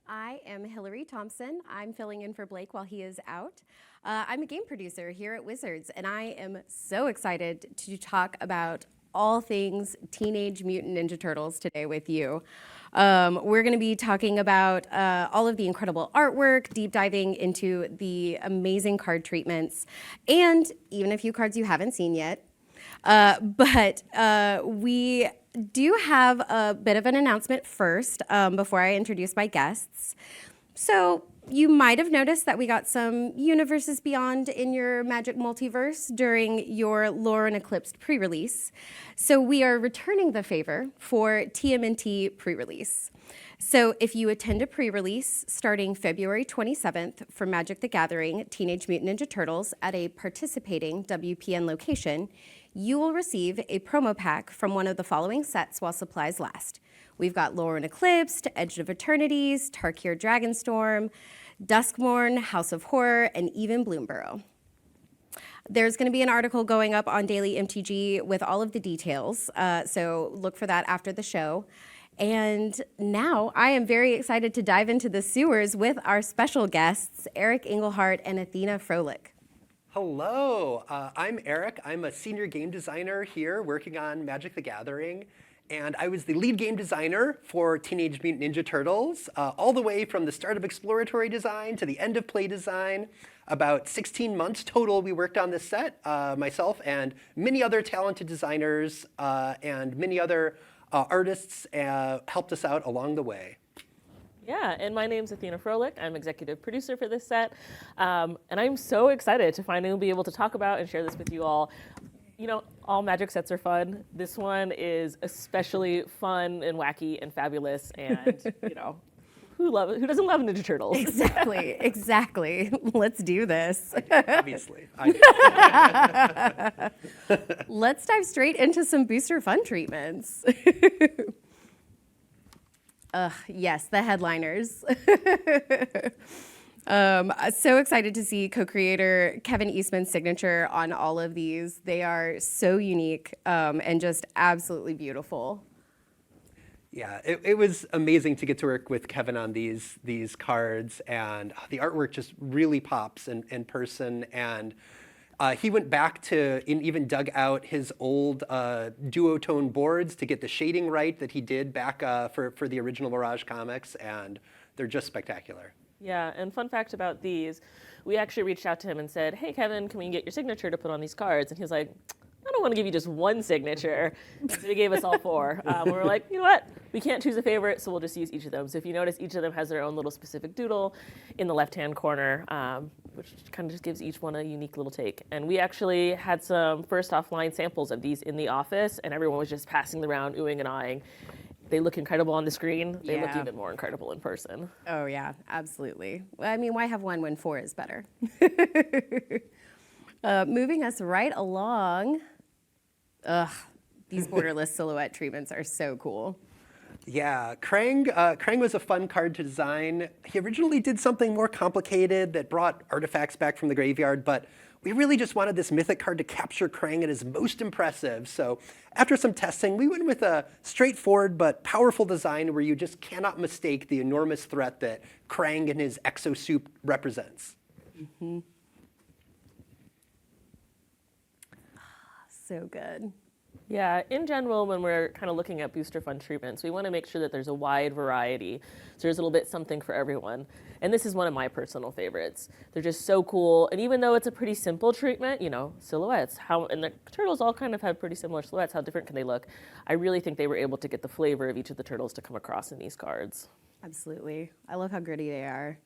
I am Hilary Thompson. I'm filling in for Blake while he is out. I'm a game producer here at Wizards, and I am so excited to talk about all things Teenage Mutant Ninja Turtles today with you. We're going to be talking about all of the incredible artwork, deep diving into the amazing card treatments, and even a few cards you haven't seen yet. But we do have a bit of an announcement first before I introduce my guests. So you might have noticed that we got some Universes Beyond in your Magic Multiverse during your Lore and Eclipsed pre-release. So we are returning the favor for TMNT pre-release. So if you attend a pre-release starting February 27th for Magic the Gathering Teenage Mutant Ninja Turtles at a participating WPN location, you will receive a promo pack from one of the following sets while supplies last. We've got Lore and Eclipsed, Edge of Eternities, Tarkir Dragonstorm, Duskmourn, House of Horror, and even Bloomburrow. There's going to be an article going up on WeeklyMTG with all of the details, so look for that after the show. And now I am very excited to dive into the sewers with our special guests, Eric Engelhardt and Athena Froelich. Hello, I'm Eric. I'm a senior game designer here working on Magic the Gathering. And I was the lead game designer for Teenage Mutant Ninja Turtles, all the way from the start of exploratory design to the end of play design. About 16 months total we worked on this set, myself and many other talented designers and many other artists helped us out along the way. Yeah, and my name's Athena Froelich. I'm executive producer for this set. And I'm so excited to finally be able to talk about and share this with you all. You know, all Magic sets are fun. This one is especially fun and wacky and fabulous. And, you know, who doesn't love Ninja Turtles? Exactly. Let's do this. Obviously. Let's dive straight into some booster fun treatments. Yes, the headliners. So excited to see co-creator Kevin Eastman's signature on all of these. They are so unique and just absolutely beautiful. Yeah, it was amazing to get to work with Kevin on these cards, and the artwork just really pops in person. And he went back to and even dug out his old duotone boards to get the shading right that he did back for the original Mirage comics, and they're just spectacular. Yeah, and fun fact about these, we actually reached out to him and said, hey, Kevin, can we get your signature to put on these cards? And he was like, I don't want to give you just one signature. So he gave us all four. We were like, you know what? We can't choose a favorite, so we'll just use each of them. So if you notice, each of them has their own little specific doodle in the left-hand corner, which kind of just gives each one a unique little take. And we actually had some first offline samples of these in the office, and everyone was just passing them around, oohing and ahhing. They look incredible on the screen. They look even more incredible in person. Oh, yeah, absolutely. I mean, why have one when four is better? Moving us right along. These Borderless silhouette treatments are so cool. Yeah, Krang was a fun card to design. He originally did something more complicated that brought artifacts back from the graveyard, but we really just wanted this mythic card to capture Krang at his most impressive. So after some testing, we went with a straightforward but powerful design where you just cannot mistake the enormous threat that Krang and his exo-soup represents. Mm-hmm. So good. Yeah, in general, when we're kind of looking at booster fun treatments, we want to make sure that there's a wide variety. So there's a little bit something for everyone. And this is one of my personal favorites. They're just so cool. And even though it's a pretty simple treatment, you know, silhouettes, and the turtles all kind of have pretty similar silhouettes, how different can they look? I really think they were able to get the flavor of each of the turtles to come across in these cards. Absolutely. I love how gritty they are.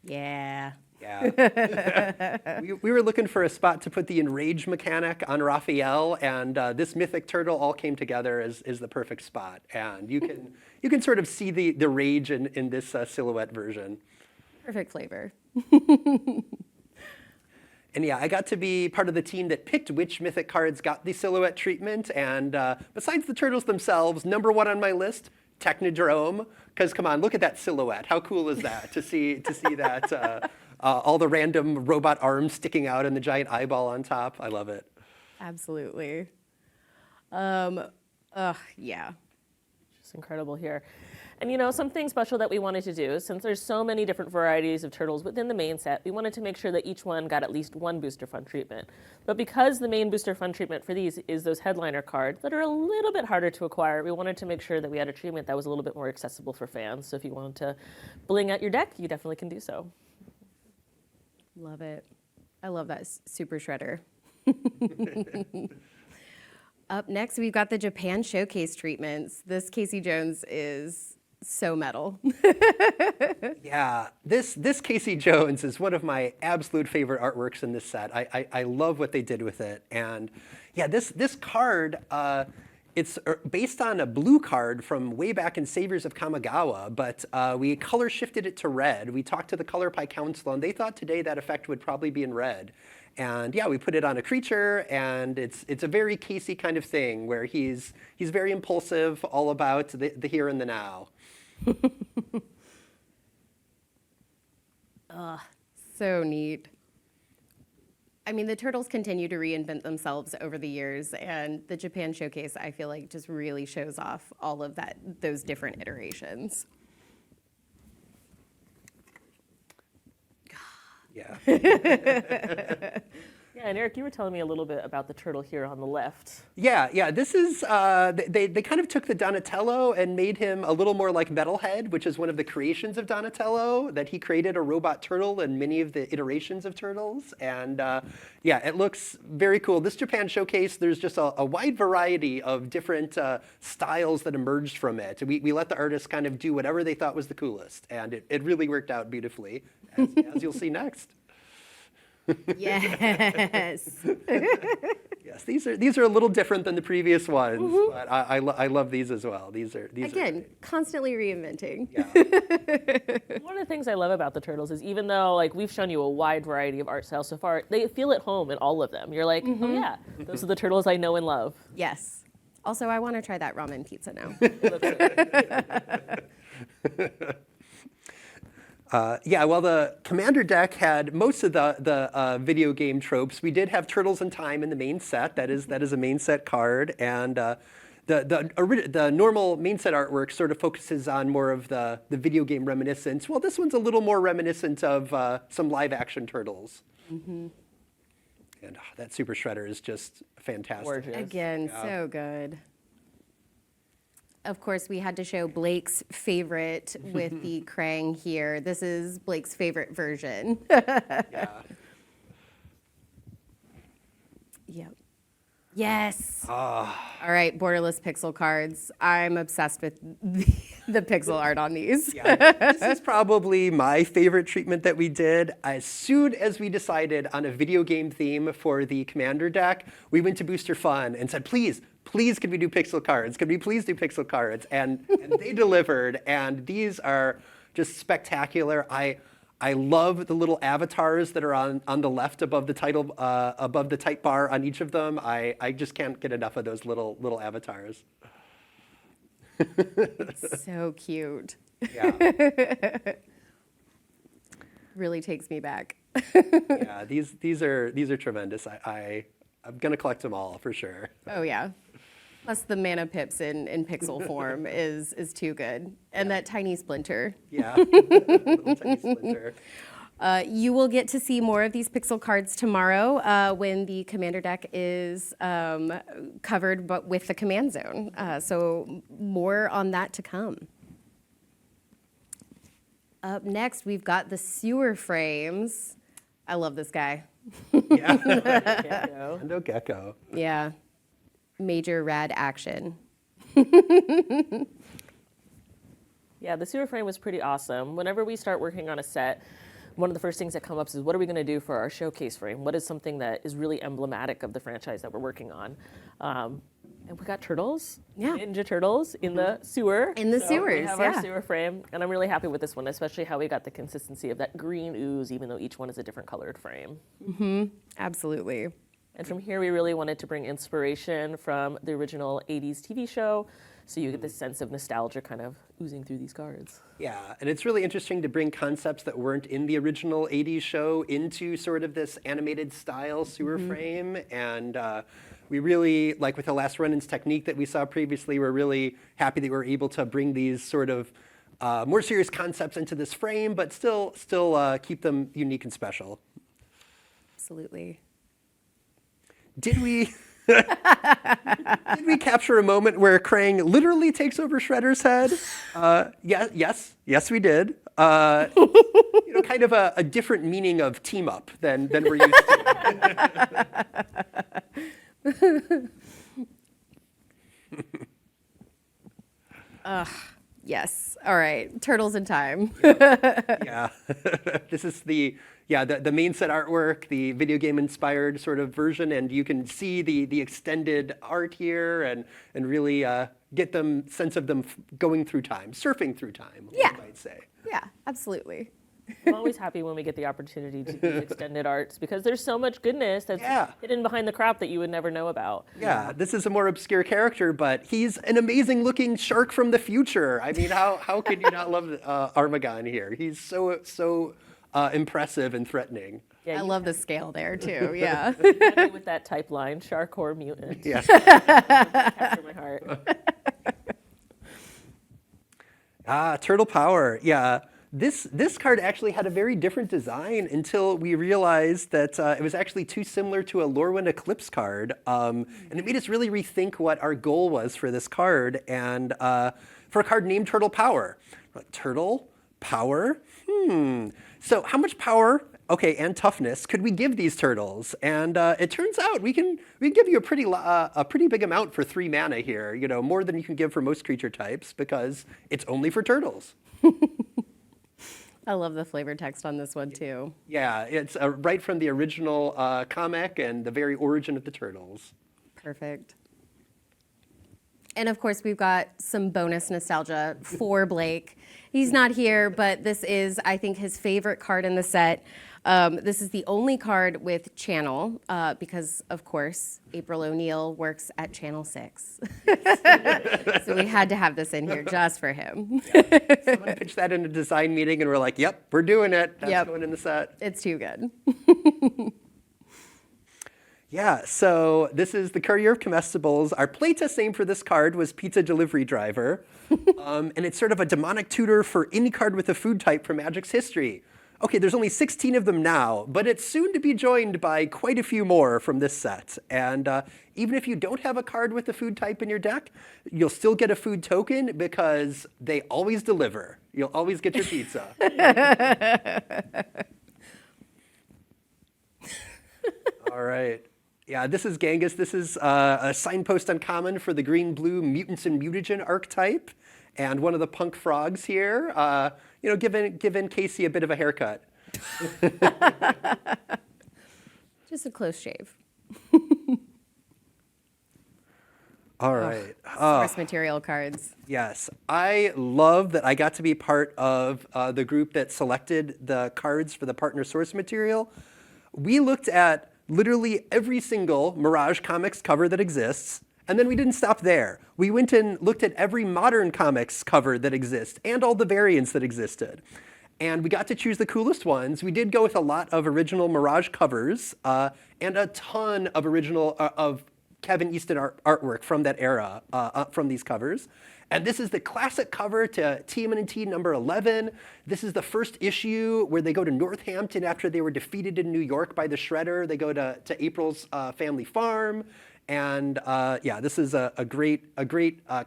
Yeah. Yeah. we were looking for a spot to put the enrage mechanic on Raphael, and this mythic turtle all came together as the perfect spot. And you can sort of see the rage in this silhouette version. Perfect flavor. And yeah, I got to be part of the team that picked which mythic cards got the silhouette treatment. And besides the turtles themselves, number one on my list, Technodrome. Because come on, look at that silhouette. How cool is that to see that? All the random robot arms sticking out and the giant eyeball on top. I love it. Absolutely. Yeah. Just incredible here. And something special that we wanted to do, since there's so many different varieties of turtles within the main set, we wanted to make sure that each one got at least one booster fun treatment. But because the main booster fun treatment for these is those headliner cards that are a little bit harder to acquire, we wanted to make sure that we had a treatment that was a little bit more accessible for fans. So if you wanted to bling out your deck, you definitely can do so. Love it. I love that Super Shredder. Up next, we've got the Japan Showcase treatments. This Casey Jones is so metal. Yeah, this Casey Jones is one of my absolute favorite artworks in this set. I love what they did with it. And yeah, this card, it's based on a blue card from way back in Saviors of Kamigawa, but we color shifted it to red. We talked to the Color Pie Council, and they thought today that effect would probably be in red. And yeah, we put it on a creature, and it's a very Casey kind of thing where he's very impulsive, all about the here and the now. So neat. I mean, the turtles continue to reinvent themselves over the years, and the Japan Showcase, I feel like, just really shows off all of those different iterations. Yeah. Yeah, and Eric, you were telling me a little bit about the turtle here on the left. Yeah. This is they kind of took the Donatello and made him a little more like Metalhead, which is one of the creations of Donatello. That he created a robot turtle in many of the iterations of turtles, and yeah, it looks very cool. This Japan Showcase, there's just a wide variety of different styles that emerged from it. We let the artists kind of do whatever they thought was the coolest, and it really worked out beautifully, as you'll see next. Yes. Yes, these are a little different than the previous ones, but I love these as well. These Again, are constantly reinventing. yeah. One of the things I love about the turtles is even though we've shown you a wide variety of art styles so far, they feel at home in all of them. You're like, oh yeah, those are the turtles I know and love. Yes. Also, I want to try that ramen pizza now. Yeah, well, the Commander deck had most of the video game tropes. We did have Turtles in Time in the main set. That is a main set card, and the normal main set artwork sort of focuses on more of the video game reminiscence. Well, this one's a little more reminiscent of some live action Turtles. And that Super Shredder is just fantastic. Gorgeous. Again, so good. Of course, we had to show Blake's favorite with the Krang here. This is Blake's favorite version. Yeah. Yep. Yes. All right, Borderless pixel cards. I'm obsessed with the pixel art on these. Yeah, this is probably my favorite treatment that we did. As soon as we decided on a video game theme for the Commander deck, we went to Booster Fun and said, please, can we do pixel cards? Can we please do pixel cards? And they delivered, and these are just spectacular. I love the little avatars that are on the left above the title, above the type bar on each of them. I just can't get enough of those little avatars. It's so cute. Yeah. Really takes me back. Yeah, these are tremendous. I'm gonna collect them all for sure. Oh yeah. Plus the mana pips in pixel form is too good. And that tiny splinter. Yeah, little tiny splinter. You will get to see more of these pixel cards tomorrow when the Commander deck is covered but with the Command Zone. So more on that to come. Up next, we've got the Sewer Frames. I love this guy. Yeah, Gecko. Endo Gecko. Yeah. Major rad action. Yeah, the sewer frame was pretty awesome. Whenever we start working on a set, one of the first things that come up is what are we going to do for our showcase frame? What is something that is really emblematic of the franchise that we're working on? And we got turtles, Yeah. Ninja Turtles in the sewer. In the So sewers, we have yeah. our sewer frame, and I'm really happy with this one, especially how we got the consistency of that green ooze, even though each one is a different colored frame. Absolutely. And from here, we really wanted to bring inspiration from the original 80s TV show, so you get this sense of nostalgia kind of oozing through these cards. Yeah, and it's really interesting to bring concepts that weren't in the original 80s show into sort of this animated style sewer frame. And we really, like with the last run-ins technique that we saw previously, we're really happy that we were able to bring these sort of more serious concepts into this frame, but still keep them unique and special. Absolutely. Did we capture a moment where Krang literally takes over Shredder's head? Yes, we did. Kind of a different meaning of team up than we're used to. Yes. All right. Turtles in Time. Yeah. This is the main set artwork, the video game inspired sort of version, and you can see the extended art here and really get them sense of them going through time, surfing through time, Yeah. you might say. Yeah, absolutely. I'm always happy when we get the opportunity to do extended arts because there's so much goodness that's hidden behind the crop that you would never know about. Yeah, this is a more obscure character, but he's an amazing looking shark from the future. I mean, how could you not love Armagon here? He's so impressive and threatening. Yeah, I love the scale there too. Yeah. with that type line, shark or mutant. Yeah. Capture my heart. Turtle Power. Yeah. This card actually had a very different design until we realized that it was actually too similar to a Lorwyn Eclipse card. And it made us really rethink what our goal was for this card and for a card named Turtle Power. Turtle Power? So how much power, and toughness could we give these turtles? And it turns out we can give you a pretty big amount for 3 mana here. More than you can give for most creature types because it's only for turtles. I love the flavor text on this one too. Yeah, it's right from the original comic and the very origin of the turtles. Perfect. And of course, we've got some bonus nostalgia for Blake. He's not here, but this is, I think, his favorite card in the set. This is the only card with Channel, because, of course, April O'Neil works at Channel 6. So we had to have this in here just for him. Someone pitched that in a design meeting, and we're like, yep, we're doing it. That's going in the set. It's too good. Yeah, so this is the Courier of Comestibles. Our playtest name for this card was Pizza Delivery Driver. And it's sort of a demonic tutor for any card with a food type from Magic's history. Okay, there's only 16 of them now, but it's soon to be joined by quite a few more from this set. And even if you don't have a card with a food type in your deck, you'll still get a food token because they always deliver. You'll always get your pizza. All right. Yeah, this is Genghis. This is a signpost uncommon for the green-blue Mutants and Mutagen archetype. And one of the punk frogs here, giving Casey a bit of a haircut. Just a close shave. All right. Source material cards. Yes. I love that I got to be part of the group that selected the cards for the partner source material. We looked at literally every single Mirage Comics cover that exists, and then we didn't stop there. We went and looked at every modern comics cover that exists and all the variants that existed. And we got to choose the coolest ones. We did go with a lot of original Mirage covers and a ton of original of Kevin Easton artwork from that era, from these covers. And this is the classic cover to TMNT number 11. This is the first issue where they go to Northampton after they were defeated in New York by the Shredder. They go to April's family farm. And this is a great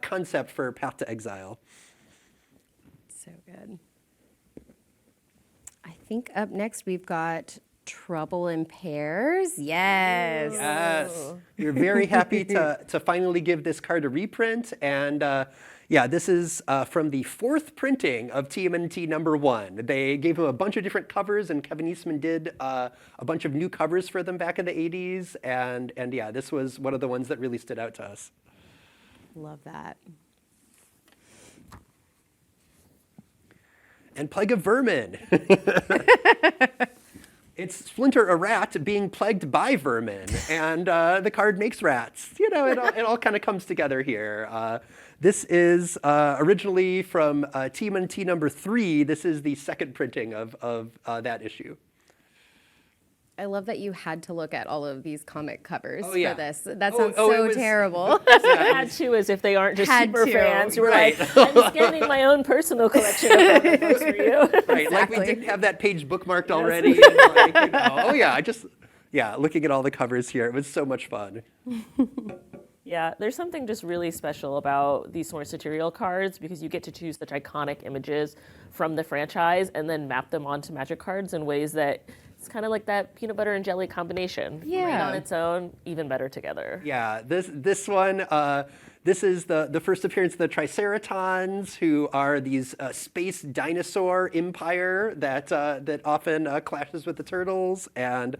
concept for Path to Exile. So good. I think up next we've got Trouble in Pairs. Yes. Yes. We're very happy to finally give this card a reprint. And this is from the 4th printing of TMNT number 1. They gave him a bunch of different covers, and Kevin Eastman did a bunch of new covers for them back in the 80s. And this was one of the ones that really stood out to us. Love that. And Plague of Vermin. It's Splinter, a rat, being plagued by vermin, and the card makes rats. It all kind of comes together here. This is originally from TMNT number 3. This is the 2nd printing of that issue. I love that you had to look at all of these comic covers yeah. for this. That Oh, sounds oh, it so was- terrible. I had to, as if they aren't just Had super to. fans who were Right. like, I'm scanning my own personal collection of comic books for you. Right, like we Exactly. didn't have that page bookmarked already. And like, oh yeah, looking at all the covers here, it was so much fun. Yeah, there's something just really special about these source material cards because you get to choose such iconic images from the franchise and then map them onto Magic cards in ways that it's kind of like that peanut butter and jelly combination. Great Yeah. on its own, even better together. Yeah, this one, this is the first appearance of the Triceratons, who are these space dinosaur empire that often clashes with the turtles. And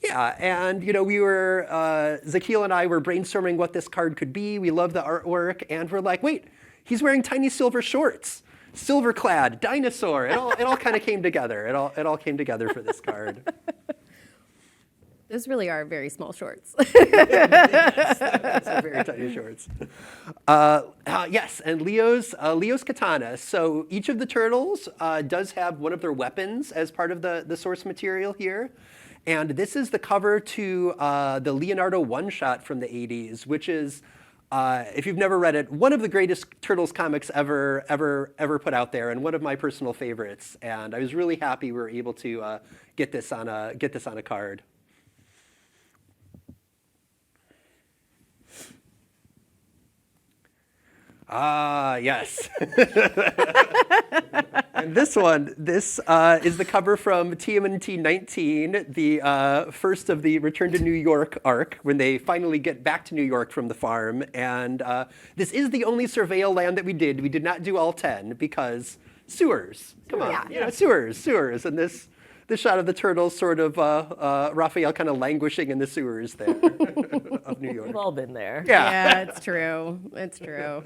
yeah, and we were, Zakil and I were brainstorming what this card could be. We love the artwork, and we're like, wait, he's wearing tiny silver shorts. Silver clad dinosaur. It all kind of came together. It all came together for this card. Those really are very small shorts. So very tiny shorts. Yes, and Leo's katana. So each of the turtles does have one of their weapons as part of the source material here. And this is the cover to the Leonardo one-shot from the 80s, which is, if you've never read it, one of the greatest Turtles comics ever put out there, and one of my personal favorites. And I was really happy we were able to get this on a card. Ah, yes. And this is the cover from TMNT 19, the first of the Return to New York arc, when they finally get back to New York from the farm. And this is the only Surveil land that we did. We did not do all 10 because sewers. Come on, Yeah. sewers. And this shot of the turtles, sort of Raphael kind of languishing in the sewers there of New York. We've all been there. Yeah. Yeah, it's true. It's true.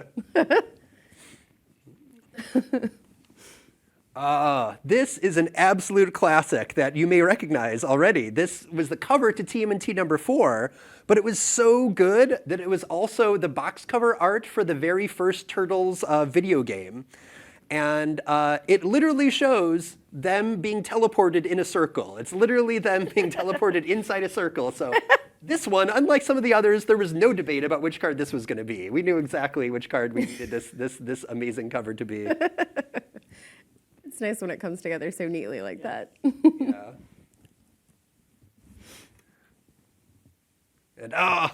This is an absolute classic that you may recognize already. This was the cover to TMNT number 4, but it was so good that it was also the box cover art for the very first Turtles video game. And it literally shows them being teleported in a circle. It's literally them being teleported inside a circle. So this one, unlike some of the others, there was no debate about which card this was going to be. We knew exactly which card we needed this amazing cover to be. It's nice when it comes together so neatly like that. Yeah. And oh,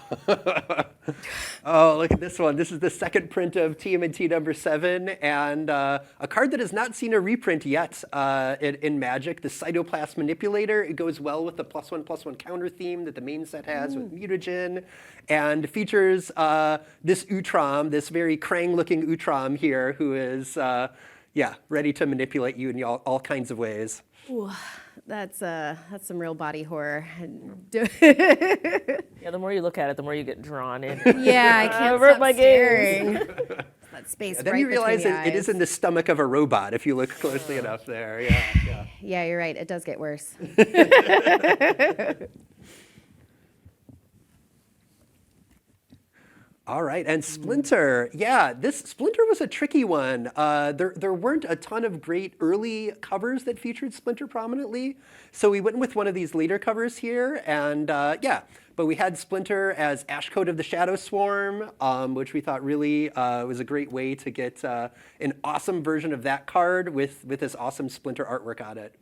look at this one. This is the second print of TMNT number 7, and a card that has not seen a reprint yet in Magic, the Cytoplast Manipulator. It goes well with the +1/+1 counter theme that the main set has with Mutagen, and features this Utrom, this very Krang-looking Utrom here, who is, ready to manipulate you in all kinds of ways. Ooh, that's some real body horror. Yeah, the more you look at it, the more you get drawn in. Yeah, I can't avert stop my staring. That space And then right you realize between the it is eyes. in the stomach of a robot if you look closely enough there. Yeah. Yeah, you're right. It does get worse. All right, and Splinter. Yeah, this Splinter was a tricky one. There weren't a ton of great early covers that featured Splinter prominently, so we went with one of these later covers here, and but we had Splinter as Ashcoat of the Shadow Swarm, which we thought really was a great way to get an awesome version of that card with this awesome Splinter artwork on it.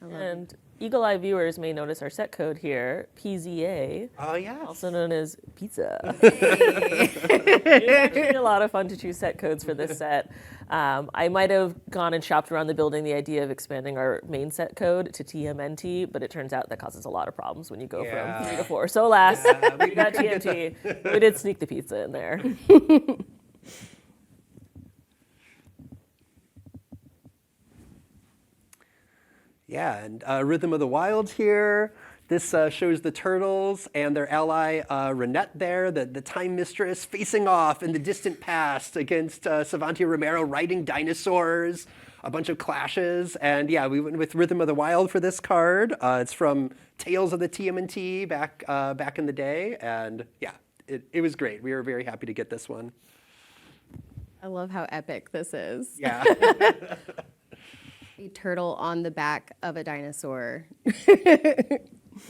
And Eagle Eye viewers may notice our set code here, PZA, Oh, yes. also known as pizza. It's actually a lot of fun to choose set codes for this set. I might have gone and shopped around the building the idea of expanding our main set code to TMNT, but it turns out that causes a lot of problems when you go from 3 to 4. So alas, we got TMT. We did sneak the pizza in there. Yeah, and Rhythm of the Wild here. This shows the turtles and their ally Renette there, the time mistress, facing off in the distant past against Savanti Romero riding dinosaurs, a bunch of clashes. And yeah, we went with Rhythm of the Wild for this card. It's from Tales of the TMNT back in the day. And yeah, it was great. We were very happy to get this one. I love how epic this is. Yeah. A turtle on the back of a dinosaur.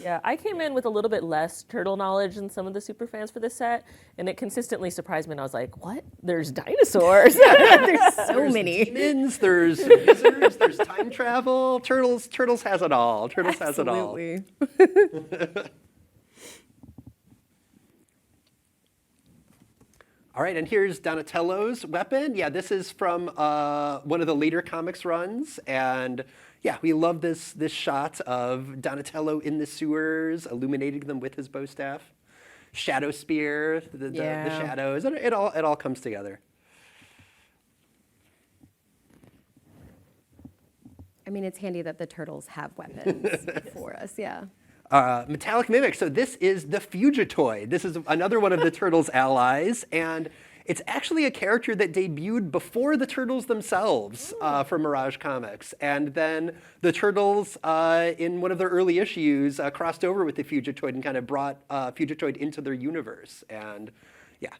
Yeah, I came in with a little bit less turtle knowledge than some of the super fans for this set, and it consistently surprised me. And I was like, "What? There's dinosaurs? There's so many. Demons, there's wizards, there's time travel. Turtles has it all. Turtles has it all. Absolutely. All right, and here's Donatello's weapon. Yeah, this is from one of the later comics runs, and yeah, we love this shot of Donatello in the sewers, illuminating them with his bow staff. Shadow spear, the shadows, it all comes together. I mean, it's handy that the turtles have weapons for us, yeah. Metallic Mimic. So this is the Fugitoid. This is another one of the Turtles' allies, and it's actually a character that debuted before the Turtles themselves from Mirage Comics. And then the Turtles, in one of their early issues, crossed over with the Fugitoid and kind of brought Fugitoid into their universe. And yeah.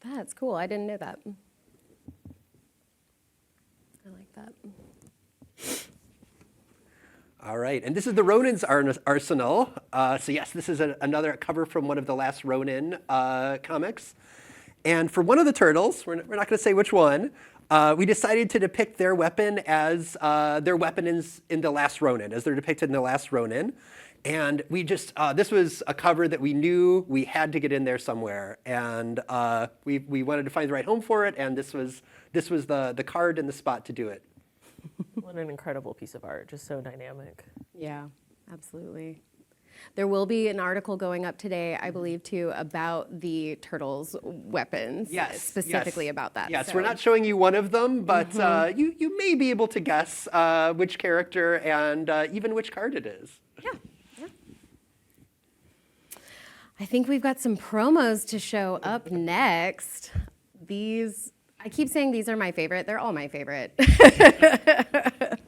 That's cool. I didn't know that. I like that. All right, and this is the Ronin's arsenal. So yes, this is another cover from one of the last Ronin comics. And for one of the turtles, we're not going to say which one, we decided to depict their weapon as their weapon in the last Ronin, as they're depicted in the last Ronin. And we just, this was a cover that we knew we had to get in there somewhere. And we wanted to find the right home for it, and this was the card and the spot to do it. What an incredible piece of art, just so dynamic. Yeah, absolutely. There will be an article going up today, I believe, too, about the turtles' weapons. Yes, specifically yes. about that. Yes, so. we're not showing you one of them, but you may be able to guess which character and even which card it is. Yeah. I think we've got some promos to show up next. I keep saying these are my favorite. They're all my favorite.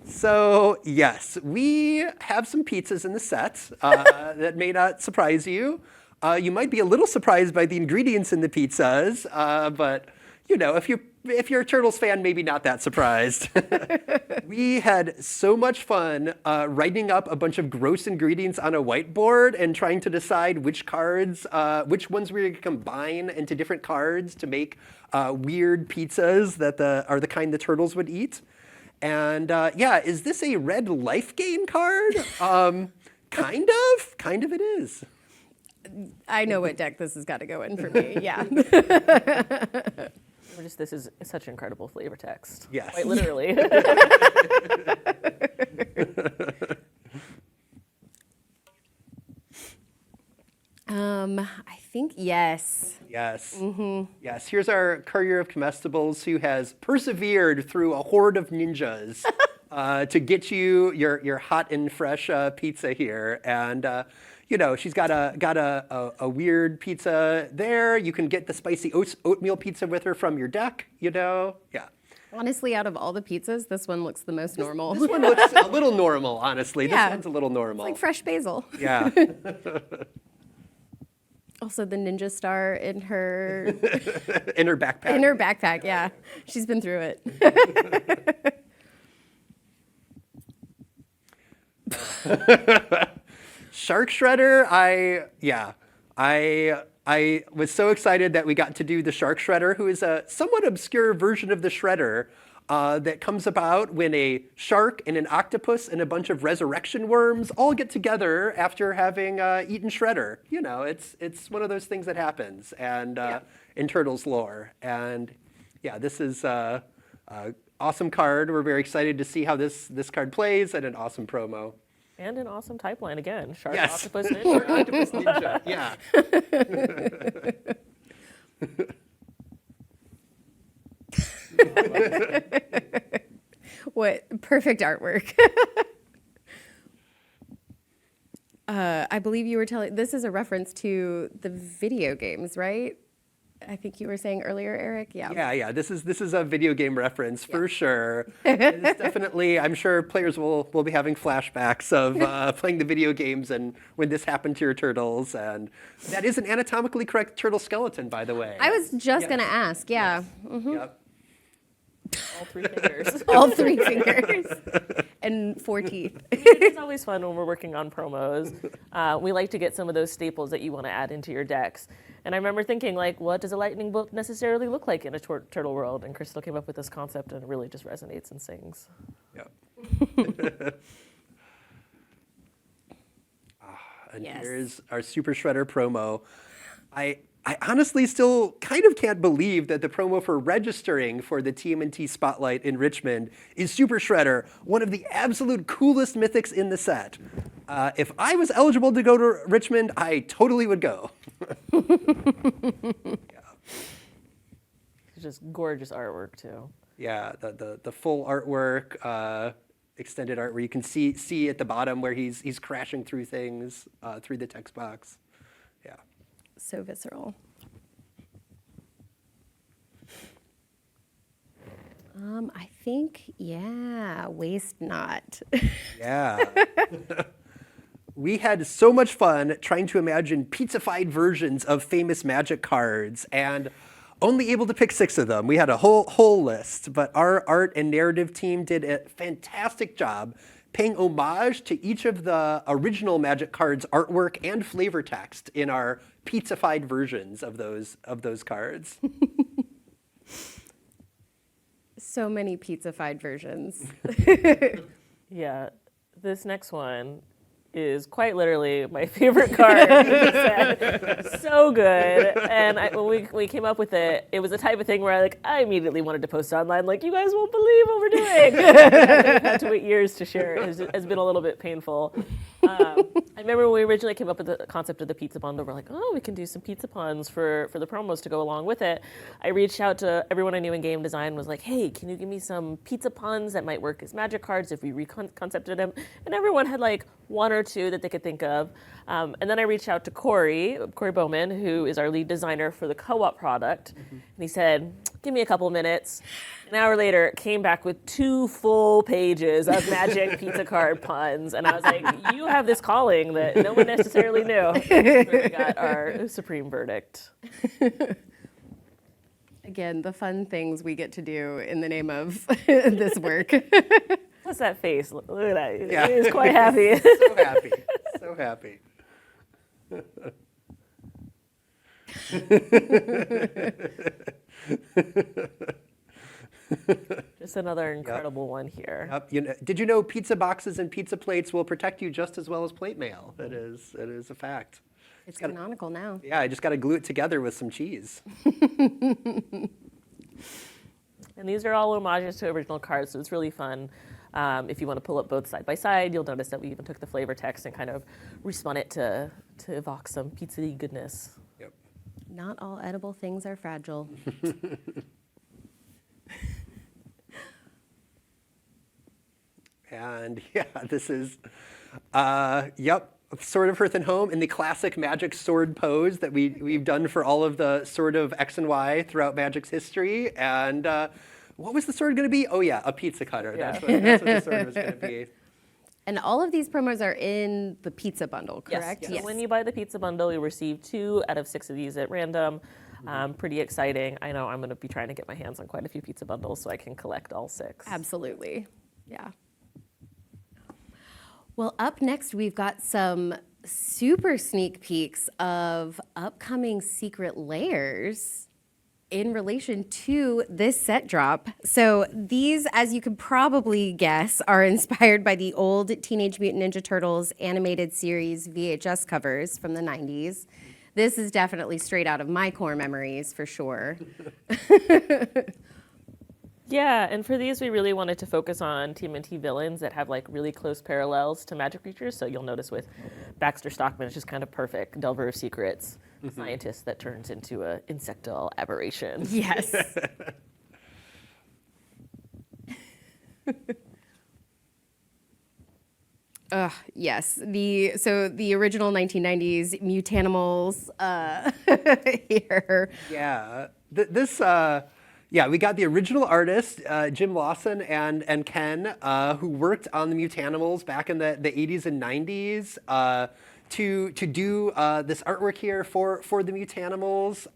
So, yes, we have some pizzas in the set that may not surprise you. You might be a little surprised by the ingredients in the pizzas, but, you know, if you're a Turtles fan, maybe not that surprised. We had so much fun writing up a bunch of gross ingredients on a whiteboard and trying to decide which cards, which ones we were going to combine into different cards to make weird pizzas that are the kind the turtles would eat. And yeah, is this a red life gain card? Kind of it is. I know what deck this has got to go in for me, yeah. This is such incredible flavor text. Yes. Quite literally. I think yes. Yes. Mm-hmm. Yes. Here's our courier of comestibles who has persevered through a horde of ninjas to get you your hot and fresh pizza here. And you know, she's got a weird pizza there. You can get the spicy oatmeal pizza with her from your deck. You know, yeah. Honestly, out of all the pizzas, this one looks the most normal. This one looks a little normal, honestly. Yeah. This one's a little normal. It's like fresh basil. Yeah. Also, the ninja star in her In her backpack. in her backpack. Yeah, she's been through it. Shark Shredder, I was so excited that we got to do the Shark Shredder, who is a somewhat obscure version of the Shredder that comes about when a shark and an octopus and a bunch of resurrection worms all get together after having eaten Shredder. You know, it's one of those things that happens and in Turtles lore. And yeah, this is a awesome card. We're very excited to see how this card plays, and an awesome promo. And an awesome type line again. Shark, Yes. octopus, ninja. Shark, octopus, ninja. Yeah. What perfect artwork. I believe you were telling, this is a reference to the video games, right? I think you were saying earlier, Eric. Yeah. Yeah. This is a video game reference for sure. It's definitely, I'm sure players will be having flashbacks of playing the video games and when this happened to your turtles. And that is an anatomically correct turtle skeleton, by the way. I was just going to ask. Yeah. Yep. All three fingers. All three fingers. and 4 teeth. It's always fun when we're working on promos. We like to get some of those staples that you want to add into your decks. And I remember thinking, like, what does a lightning bolt necessarily look like in a turtle world? And Crystal came up with this concept, and it really just resonates and sings. Yep. And Yes. here's our Super Shredder promo. I honestly still kind of can't believe that the promo for registering for the TMNT Spotlight in Richmond is Super Shredder, one of the absolute coolest mythics in the set. If I was eligible to go to Richmond, I totally would go. It's just gorgeous artwork, too. Yeah, the full artwork, extended art where you can see at the bottom where he's crashing through things through the text box. Yeah. So visceral. I think, yeah, waste not. Yeah. We had so much fun trying to imagine pizza-fied versions of famous Magic cards and only able to pick 6 of them. We had a whole list, but our art and narrative team did a fantastic job paying homage to each of the original Magic cards' artwork and flavor text in our pizza-fied versions of those cards. So many pizza-fied versions. Yeah, this next one is quite literally my favorite card in the set. So good. And when we came up with it, it was the type of thing where I immediately wanted to post online, like, you guys won't believe what we're doing. I've had to wait years to share it. Has been a little bit painful. I remember when we originally came up with the concept of the pizza bundle, we're like, oh, we can do some pizza puns for the promos to go along with it. I reached out to everyone I knew in game design, was like, hey, can you give me some pizza puns that might work as Magic cards if we reconcepted them? And everyone had like 1 or 2 that they could think of. And then I reached out to Corey Bowman, who is our lead designer for the co-op product. And he said, give me a couple minutes. An hour later, came back with 2 full pages of Magic pizza card puns. And I was like, you have this calling that no one necessarily knew. We got our supreme verdict. Again, the fun things we get to do in the name of this work. What's that face? Look at that. Yeah. He's quite happy. So happy. So happy. Just another incredible one here. Yep. Did you know pizza boxes and pizza plates will protect you just as well as plate mail? It is a fact. It's canonical now. Yeah, I just got to glue it together with some cheese. And these are all homages to original cards, so it's really fun. If you want to pull up both side by side, you'll notice that we even took the flavor text and kind of respun it to evoke some pizza-y goodness. Yep. Not all edible things are fragile. And yeah, this is, Sword of Hearth and Home in the classic Magic sword pose that we've done for all of the Sword of X and Y throughout Magic's history. And what was the sword going to be? Oh yeah, a pizza cutter. Yeah. That's what the sword was going to be. And all of these promos are in the pizza bundle, correct? Yes. So when you buy the pizza bundle, you'll receive 2 out of 6 of these at random. Pretty exciting. I know I'm going to be trying to get my hands on quite a few pizza bundles so I can collect all 6. Absolutely. Yeah. Well, up next, we've got some super sneak peeks of upcoming Secret Lairs in relation to this set drop. So these, as you could probably guess, are inspired by the old Teenage Mutant Ninja Turtles animated series VHS covers from the 90s. This is definitely straight out of my core memories, for sure. Yeah, and for these, we really wanted to focus on TMNT villains that have like really close parallels to magic creatures. So you'll notice with Baxter Stockman, it's just kind of perfect. Delver of Secrets, scientist that turns into an insectile aberration. Yes. Yes. The original 1990s Mutanimals here. Yeah. We got the original artist, Jim Lawson and Ken, who worked on the Mutanimals back in the 80s and 90s to do this artwork here for the Mutanimals.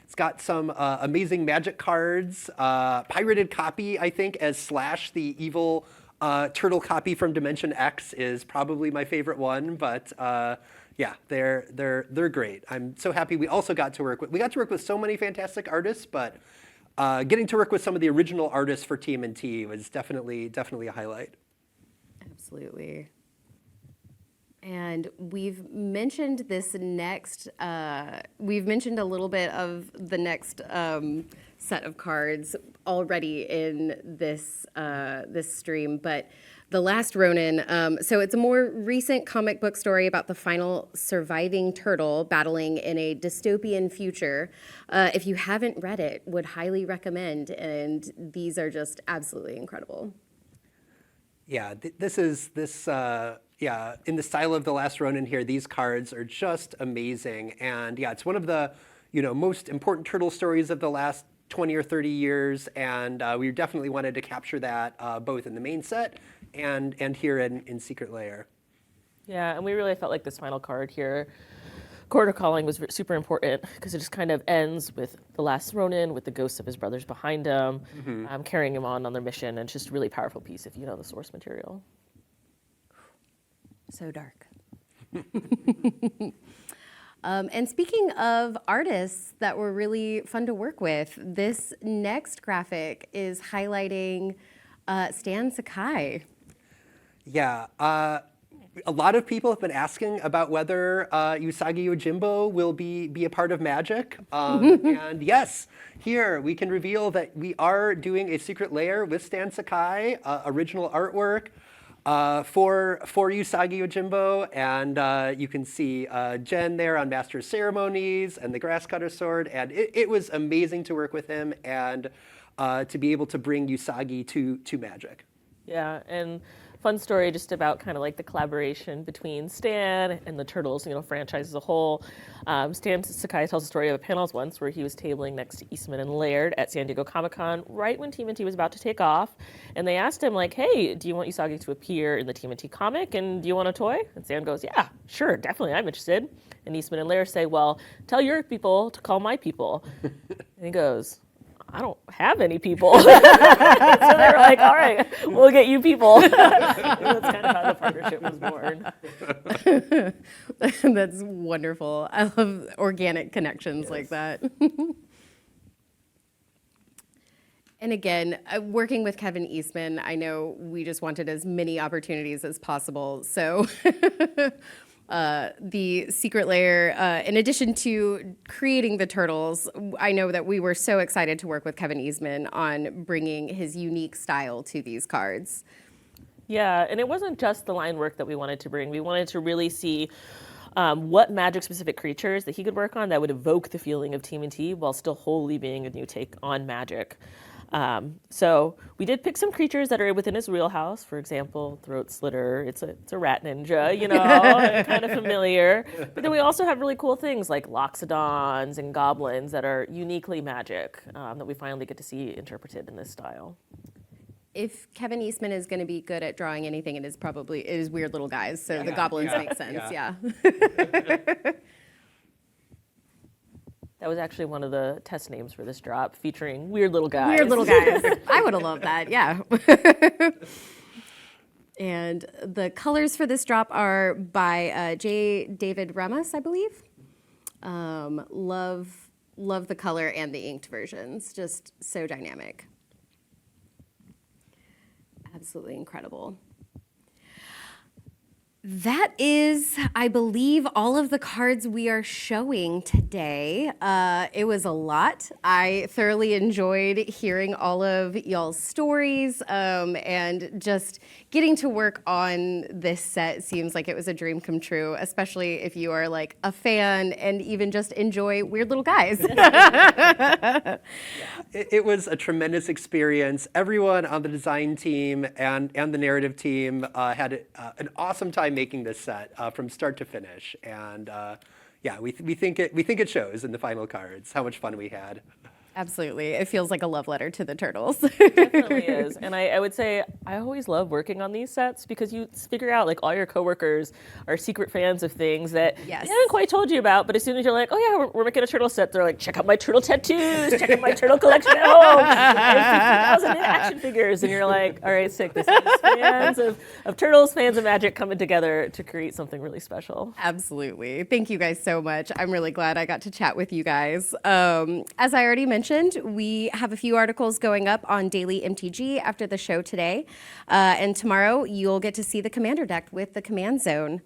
It's got some amazing magic cards, pirated copy, I think, as Slash, the evil turtle copy from Dimension X is probably my favorite one, but yeah, they're great. I'm so happy we also got to work with so many fantastic artists, but getting to work with some of the original artists for TMNT was definitely a highlight. Absolutely. And we've mentioned this next, we've mentioned a little bit of the next set of cards already in this, this stream, but The Last Ronin, so it's a more recent comic book story about the final surviving turtle battling in a dystopian future. If you haven't read it, would highly recommend, and these are just absolutely incredible. Yeah, yeah, in the style of The Last Ronin here, these cards are just amazing. And yeah, it's one of the, most important turtle stories of the last 20 or 30 years. And we definitely wanted to capture that both in the main set and here in Secret Lair. Yeah, and we really felt like this final card here, Quarter Calling, was super important because it just kind of ends with the last Ronin, with the ghosts of his brothers behind him, carrying him on their mission, and it's just a really powerful piece if you know the source material. So dark. And speaking of artists that were really fun to work with, this next graphic is highlighting Stan Sakai. Yeah, a lot of people have been asking about whether Usagi Yojimbo will be a part of Magic. And yes, here we can reveal that we are doing a Secret Lair with Stan Sakai, original artwork for Usagi Yojimbo. And you can see Jen there on Master of Ceremonies and the Grasscutter Sword. And it was amazing to work with him and to be able to bring Usagi to Magic. Yeah, and fun story just about kind of like the collaboration between Stan and the Turtles, franchise as a whole. Stan Sakai tells a story of a panels once where he was tabling next to Eastman and Laird at San Diego Comic-Con right when TMNT was about to take off. And they asked him, like, hey, do you want Usagi to appear in the TMNT comic? And do you want a toy? And Stan goes, yeah, sure, definitely, I'm interested. And Eastman and Laird say, well, tell your people to call my people. And he goes, I don't have any people. So they were like, all right, we'll get you people. That's kind of how the partnership was born. That's wonderful. I love organic connections like that. And again, working with Kevin Eastman, I know we just wanted as many opportunities as possible. So the Secret Lair, in addition to creating the turtles, I know that we were so excited to work with Kevin Eastman on bringing his unique style to these cards. Yeah, and it wasn't just the line work that we wanted to bring. We wanted to really see what Magic-specific creatures that he could work on that would evoke the feeling of TMNT while still wholly being a new take on Magic. So we did pick some creatures that are within his wheelhouse. For example, Throat Slitter. It's a rat ninja, kind of familiar. But then we also have really cool things like Loxodons and Goblins that are uniquely Magic that we finally get to see interpreted in this style. If Kevin Eastman is going to be good at drawing anything, it is Weird Little Guys. So the Goblins make sense. Yeah. That was actually one of the test names for this drop, featuring Weird Little Guys. Weird Little Guys. I would have loved that, yeah. And the colors for this drop are by J. David Remus, I believe. Love the color and the inked versions. Just so dynamic. Absolutely incredible. That is, I believe, all of the cards we are showing today. It was a lot. I thoroughly enjoyed hearing all of y'all's stories, and just getting to work on this set seems like it was a dream come true, especially if you are like a fan and even just enjoy Weird Little Guys. It was a tremendous experience. Everyone on the design team and the narrative team had an awesome time making this set from start to finish, and yeah, we think it shows in the final cards how much fun we had. Absolutely. It feels like a love letter to the turtles. Definitely is. And I would say I always love working on these sets because you figure out like all your coworkers are secret fans of things that Yes. they haven't quite told you about. But as soon as you're like, oh yeah, we're making a turtle set, they're like, check out my turtle tattoos, check out my turtle collection at home. I have 50,000 action figures. And you're like, all right, sick. This is fans of turtles, fans of magic coming together to create something really special. Absolutely. Thank you guys so much. I'm really glad I got to chat with you guys. As I already mentioned, we have a few articles going up on WeeklyMTG after the show today. And tomorrow you'll get to see the commander deck with the command zone.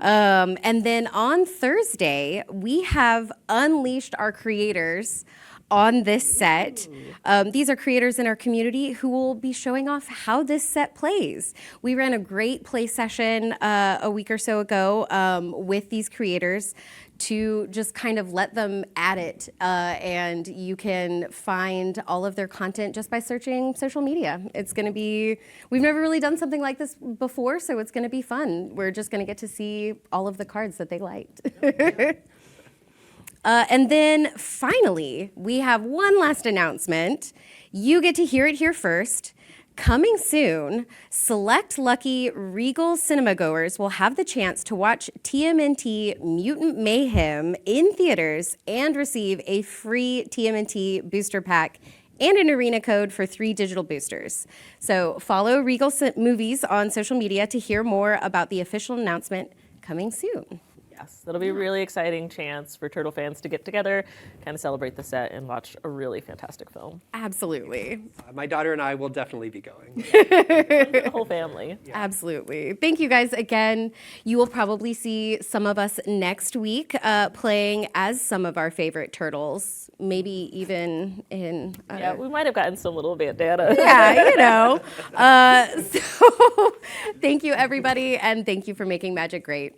And then on Thursday, we have unleashed our creators on this set. These are creators in our community who will be showing off how this set plays. We ran a great play session a week or so ago with these creators to just kind of let them at it. And you can find all of their content just by searching social media. It's gonna be, we've never really done something like this before, so it's gonna be fun. We're just gonna get to see all of the cards that they liked. And then finally, we have one last announcement. You get to hear it here first. Coming soon, select lucky Regal cinema goers will have the chance to watch TMNT Mutant Mayhem in theaters and receive a free TMNT booster pack and an arena code for 3 digital boosters. So follow Regal Movies on social media to hear more about the official announcement coming soon. Yes, that'll be a really exciting chance for turtle fans to get together, kind of celebrate the set, and watch a really fantastic film. Absolutely. My daughter and I will definitely be going. The whole family. Absolutely. Thank you guys again. You will probably see some of us next week playing as some of our favorite turtles, maybe even in... Yeah, we might have gotten some little bandana. Yeah, you know. So thank you, everybody, and thank you for making magic great.